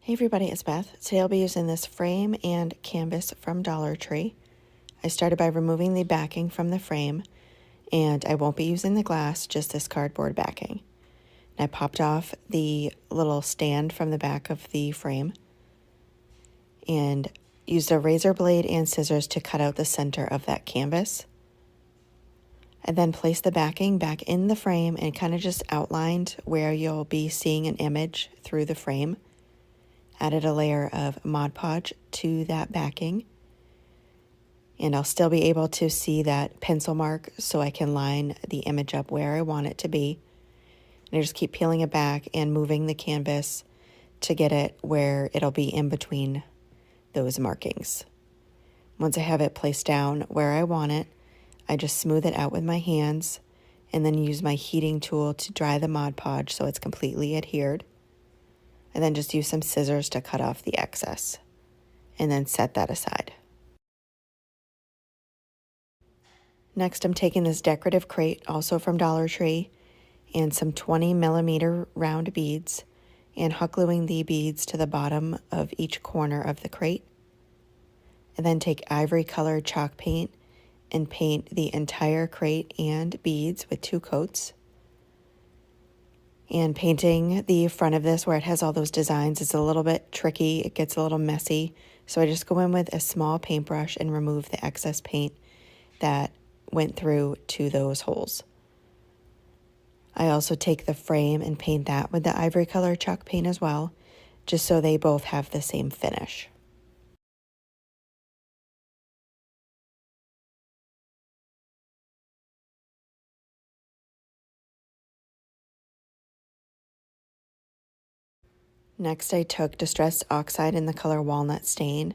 Hey everybody, it's Beth. Today I'll be using this frame and canvas from Dollar Tree. I started by removing the backing from the frame, and I won't be using the glass, just this cardboard backing. And I popped off the little stand from the back of the frame and used a razor blade and scissors to cut out the center of that canvas. I then placed the backing back in the frame and kind of just outlined where you'll be seeing an image through the frame. Added a layer of Mod Podge to that backing, and I'll still be able to see that pencil mark so I can line the image up where I want it to be. And I just keep peeling it back and moving the canvas to get it where it'll be in between those markings. Once I have it placed down where I want it, I just smooth it out with my hands and then use my heating tool to dry the Mod Podge so it's completely adhered. And then just use some scissors to cut off the excess and then set that aside. Next, I'm taking this decorative crate, also from Dollar Tree, and some 20mm round beads and hot gluing the beads to the bottom of each corner of the crate. And then take ivory colored chalk paint and paint the entire crate and beads with 2 coats. And painting the front of this where it has all those designs is a little bit tricky. It gets a little messy. So I just go in with a small paintbrush and remove the excess paint that went through to those holes. I also take the frame and paint that with the ivory color chalk paint as well, just so they both have the same finish. Next, I took distressed oxide in the color Walnut stain,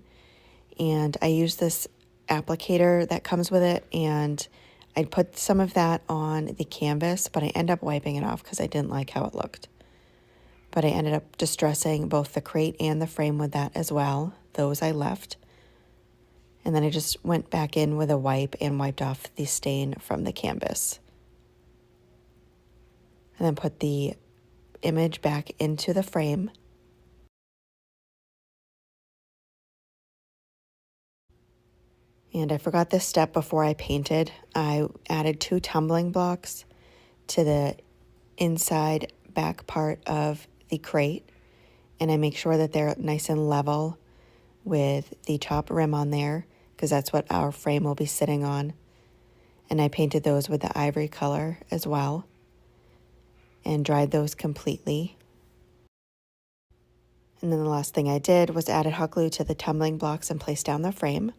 and I used this applicator that comes with it, and I put some of that on the canvas, but I ended up wiping it off because I didn't like how it looked. But I ended up distressing both the crate and the frame with that as well. Those I left. And then I just went back in with a wipe and wiped off the stain from the canvas. And then put the image back into the frame. And I forgot this step before I painted. I added 2 tumbling blocks to the inside back part of the crate, and I make sure that they're nice and level with the top rim on there because that's what our frame will be sitting on. And I painted those with the ivory color as well and dried those completely. And then the last thing I did was added hot glue to the tumbling blocks and placed down the frame.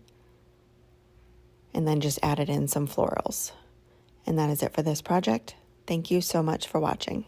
And then just added in some florals. And that is it for this project. Thank you so much for watching.